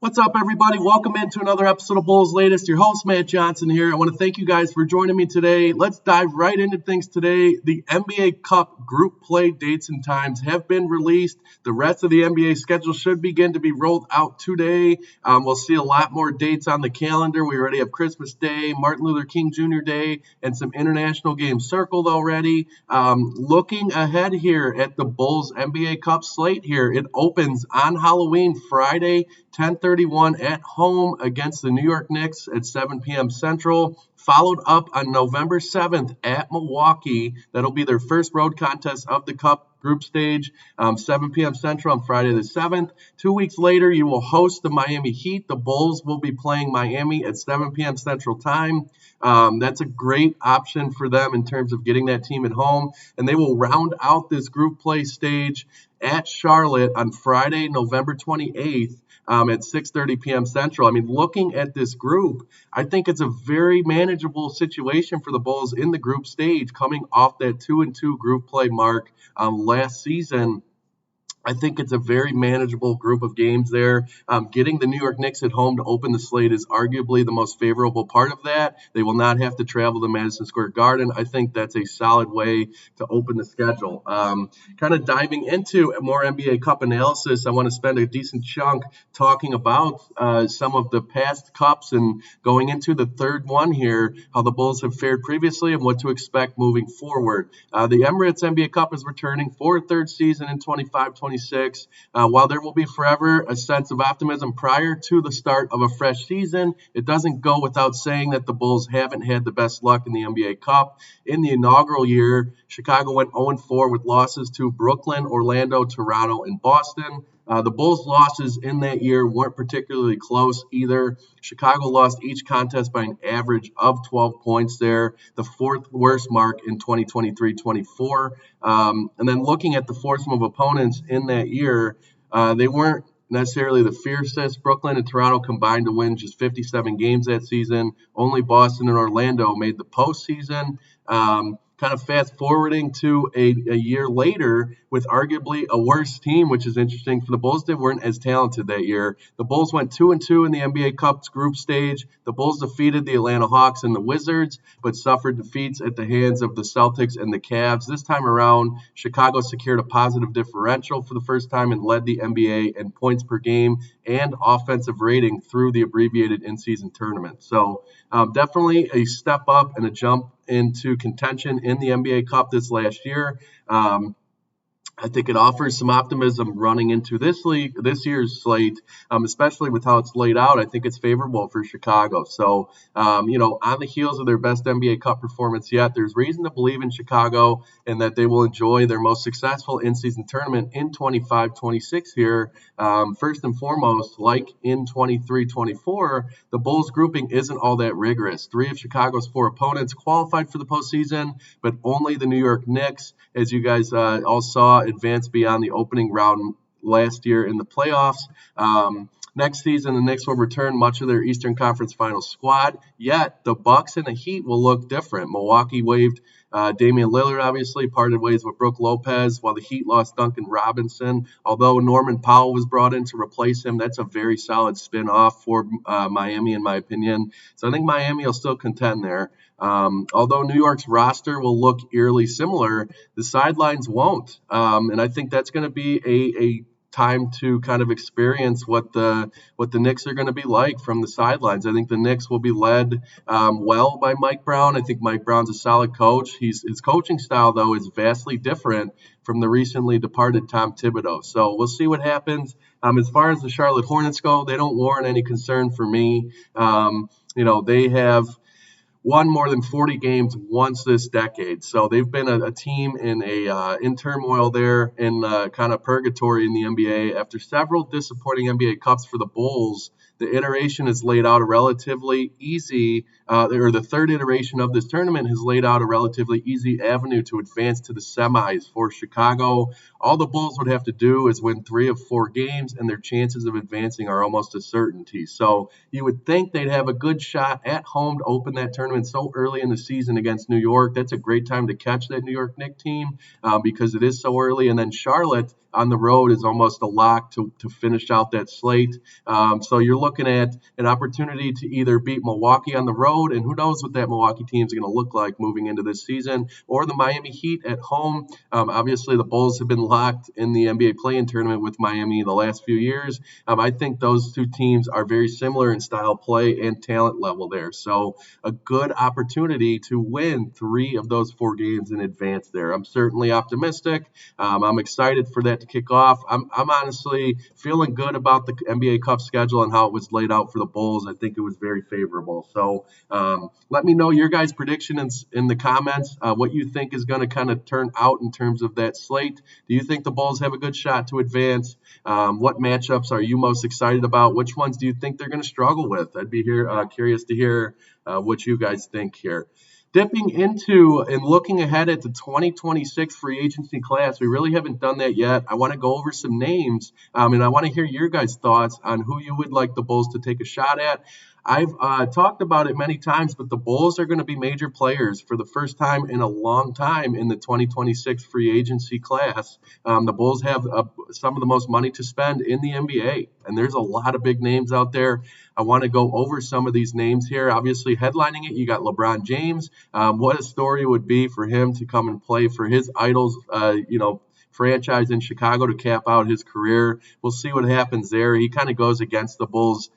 What's up, everybody? Welcome into another episode of Bulls Latest. Your host, Matt Johnson here. I want to thank you guys for joining me today. Let's dive right into things today. The NBA Cup group play dates and times have been released. The rest of the NBA schedule should begin to be rolled out today. We'll see a lot more dates on the calendar. We already have Christmas Day, Martin Luther King Jr. Day, and some international games circled already. Looking ahead here at the Bulls NBA Cup slate here, it opens on Halloween, Friday, 10:31 at home against the New York Knicks at 7 p.m. Central, followed up on November 7th at Milwaukee. That'll be their first road contest of the Cup group stage, 7 p.m. Central on Friday the 7th. 2 weeks later, you will host the Miami Heat. The Bulls will be playing Miami at 7 p.m. Central time. That's a great option for them in terms of getting that team at home. And they will round out this group play stage at Charlotte on Friday, November 28th. At 6:30 p.m. Central. I mean, looking at this group, I think it's a very manageable situation for the Bulls in the group stage, coming off that 2-2 group play mark last season. I think it's a very manageable group of games there. Getting the New York Knicks at home to open the slate is arguably the most favorable part of that. They will not have to travel to Madison Square Garden. I think that's a solid way to open the schedule. Kind of diving into more NBA Cup analysis, I want to spend a decent chunk talking about some of the past Cups and going into the third one here, how the Bulls have fared previously and what to expect moving forward. The Emirates NBA Cup is returning for a third season in 25-26. While there will be forever a sense of optimism prior to the start of a fresh season, it doesn't go without saying that the Bulls haven't had the best luck in the NBA Cup. In the inaugural year, Chicago went 0-4 with losses to Brooklyn, Orlando, Toronto, and Boston. The Bulls' losses in that year weren't particularly close either. Chicago lost each contest by an average of 12 points there, the fourth worst mark in 2023-24. And then looking at the foursome of opponents in that year, they weren't necessarily the fiercest. Brooklyn and Toronto combined to win just 57 games that season. Only Boston and Orlando made the postseason. Kind of fast forwarding to a year later with arguably a worse team, which is interesting for the Bulls. They weren't as talented that year. The Bulls went 2-2 in the NBA Cup's group stage. The Bulls defeated the Atlanta Hawks and the Wizards, but suffered defeats at the hands of the Celtics and the Cavs. This time around, Chicago secured a positive differential for the first time and led the NBA in points per game and offensive rating through the abbreviated in-season tournament. So definitely a step up and a jump into contention in the NBA Cup this last year. I think it offers some optimism running into this year's slate, especially with how it's laid out. I think it's favorable for Chicago. So, on the heels of their best NBA Cup performance yet, there's reason to believe in Chicago and that they will enjoy their most successful in-season tournament in 25-26 here. First and foremost, like in 23-24, the Bulls grouping isn't all that rigorous. 3 of Chicago's 4 opponents qualified for the postseason, but only the New York Knicks, as you guys all saw, advanced beyond the opening round last year in the playoffs. Next season, the Knicks will return much of their Eastern Conference Finals squad, yet the Bucks and the Heat will look different. Milwaukee waived Damian Lillard, obviously, parted ways with Brook Lopez, while the Heat lost Duncan Robinson. Although Norman Powell was brought in to replace him, that's a very solid spin-off for Miami, in my opinion. So I think Miami will still contend there. Although New York's roster will look eerily similar, the sidelines won't. And I think that's going to be a time to kind of experience what the Knicks are going to be like from the sidelines. I think the Knicks will be led well by Mike Brown. I think Mike Brown's a solid coach. His coaching style, though, is vastly different from the recently departed Tom Thibodeau. So we'll see what happens. As far as the Charlotte Hornets go, they don't warrant any concern for me. They have won more than 40 games once this decade. So they've been a team in turmoil there, in kind of purgatory in the NBA. After several disappointing NBA Cups for the Bulls, the iteration has laid out a relatively easy, the third iteration of this tournament has laid out a relatively easy avenue to advance to the semis for Chicago. All the Bulls would have to do is win 3 of 4 games, and their chances of advancing are almost a certainty. So you would think they'd have a good shot at home to open that tournament tournament so early in the season against New York. That's a great time to catch that New York Knicks team because it is so early. And then Charlotte on the road is almost a lock to finish out that slate. So you're looking at an opportunity to either beat Milwaukee on the road, and who knows what that Milwaukee team is going to look like moving into this season, or the Miami Heat at home. Obviously, the Bulls have been locked in the NBA play-in tournament with Miami the last few years. I think those two teams are very similar in style play and talent level there. So a good opportunity to win 3 of those 4 games in advance there. I'm certainly optimistic. I'm excited for that to kick off. I'm honestly feeling good about the NBA Cup schedule and how it was laid out for the Bulls. I think it was very favorable. So let me know your guys' predictions in the comments, what you think is going to kind of turn out in terms of that slate. Do you think the Bulls have a good shot to advance? What matchups are you most excited about? Which ones do you think they're going to struggle with? I'd be curious to hear what you guys think here. Dipping into and looking ahead at the 2026 free agency class, we really haven't done that yet. I want to go over some names, and I want to hear your guys' thoughts on who you would like the Bulls to take a shot at. I've talked about it many times, but the Bulls are going to be major players for the first time in a long time in the 2026 free agency class. The Bulls have some of the most money to spend in the NBA, and there's a lot of big names out there. I want to go over some of these names here. Obviously, headlining it, you got LeBron James. What a story it would be for him to come and play for his idols, franchise in Chicago to cap out his career. We'll see what happens there. He kind of goes against the Bulls,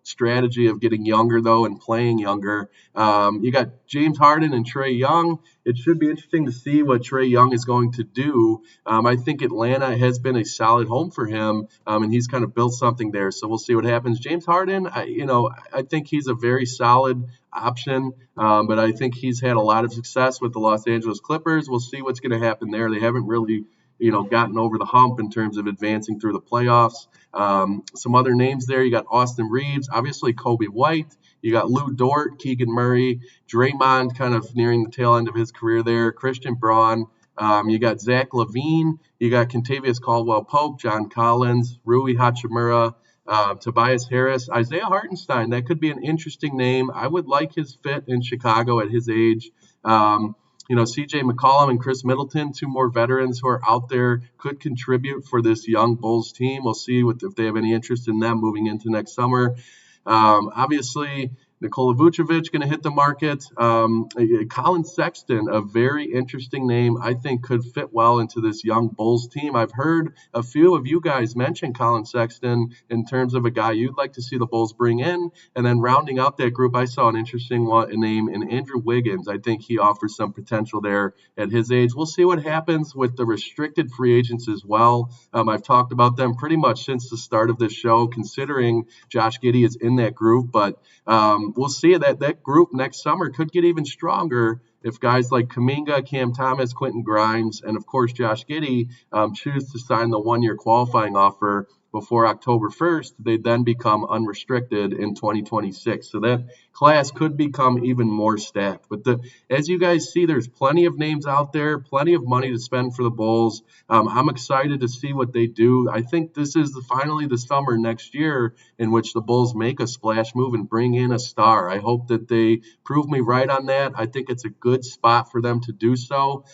strategy of getting younger, though, and playing younger. You got James Harden and Trae Young. It should be interesting to see what Trae Young is going to do. I think Atlanta has been a solid home for him, and he's kind of built something there. So we'll see what happens. James Harden, I think he's a very solid option, but I think he's had a lot of success with the Los Angeles Clippers. We'll see what's going to happen there. They haven't really gotten over the hump in terms of advancing through the playoffs. Some other names there. You got Austin Reeves, obviously Kobe White. You got Lou Dort, Keegan Murray, Draymond kind of nearing the tail end of his career there, Christian Braun. You got Zach LaVine. You got Kentavious Caldwell-Pope, John Collins, Rui Hachimura, Tobias Harris, Isaiah Hartenstein. That could be an interesting name. I would like his fit in Chicago at his age. CJ McCollum and Chris Middleton, 2 more veterans who are out there, could contribute for this young Bulls team. We'll see if they have any interest in them moving into next summer. Obviously, Nikola Vucevic going to hit the market. Colin Sexton, a very interesting name, I think could fit well into this young Bulls team. I've heard a few of you guys mention Colin Sexton in terms of a guy you'd like to see the Bulls bring in. And then rounding out that group, I saw an interesting name in Andrew Wiggins. I think he offers some potential there at his age. We'll see what happens with the restricted free agents as well. I've talked about them pretty much since the start of this show, considering Josh Giddey is in that group. But we'll see that group next summer could get even stronger if guys like Kuminga, Cam Thomas, Quentin Grimes, and of course Josh Giddey choose to sign the 1-year qualifying offer before October 1st. They then become unrestricted in 2026. So that class could become even more stacked. But as you guys see, there's plenty of names out there, plenty of money to spend for the Bulls. I'm excited to see what they do. I think this is finally the summer next year in which the Bulls make a splash move and bring in a star. I hope that they prove me right on that. I think it's a good spot for them to do so.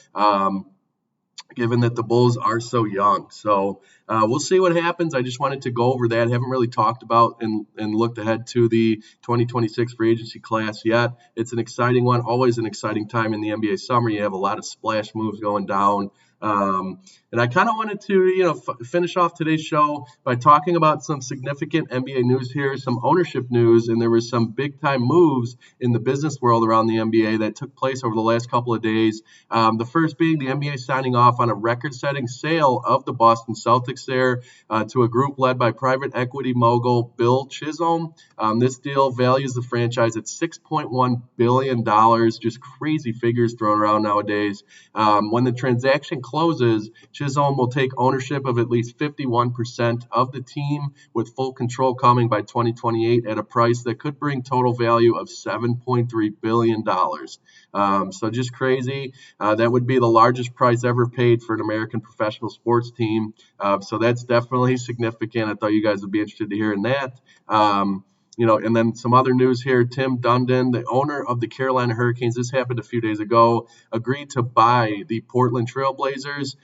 Given that the Bulls are so young. So we'll see what happens. I just wanted to go over that. I haven't really talked about and looked ahead to the 2026 free agency class yet. It's an exciting one, always an exciting time in the NBA summer. You have a lot of splash moves going down. And I kind of wanted to, finish off today's show by talking about some significant NBA news here, some ownership news, and there was some big-time moves in the business world around the NBA that took place over the last couple of days. The first being the NBA signing off on a record-setting sale of the Boston Celtics there to a group led by private equity mogul Bill Chisholm. This deal values the franchise at $6.1 billion, just crazy figures thrown around nowadays. When the transaction closes, Chisholm will take ownership of at least 51% of the team, with full control coming by 2028 at a price that could bring total value of $7.3 billion. So just crazy. That would be the largest price ever paid for an American professional sports team. So that's definitely significant. I thought you guys would be interested to hear in that. And then some other news here. Tim Dundon, the owner of the Carolina Hurricanes, this happened a few days ago, agreed to buy the Portland Trailblazers.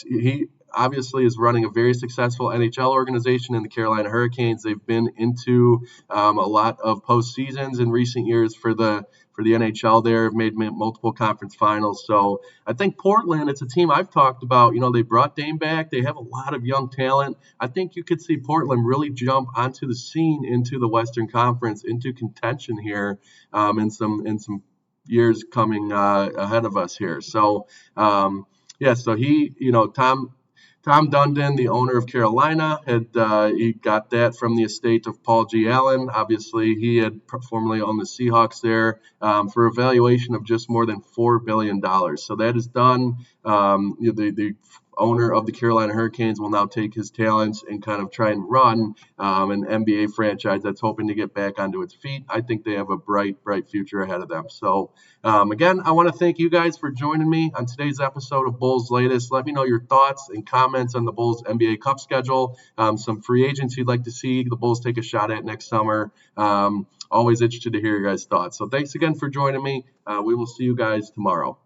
He obviously is running a very successful NHL organization in the Carolina Hurricanes. They've been into a lot of postseasons in recent years for the NHL. There have made multiple conference finals. So I think Portland, it's a team I've talked about. They brought Dame back. They have a lot of young talent. I think you could see Portland really jump onto the scene into the Western Conference, into contention here in some years coming ahead of us here. So so Tom Dundon, the owner of Carolina, he got that from the estate of Paul G. Allen. Obviously, he had formerly owned the Seahawks there for a valuation of just more than $4 billion. So that is done. The owner of the Carolina Hurricanes will now take his talents and kind of try and run an NBA franchise that's hoping to get back onto its feet. I think they have a bright future ahead of them. So, again, I want to thank you guys for joining me on today's episode of Bulls Latest. Let me know your thoughts and comments on the Bulls NBA Cup schedule, some free agents you'd like to see the Bulls take a shot at next summer. Always interested to hear your guys' thoughts. So thanks again for joining me. We will see you guys tomorrow.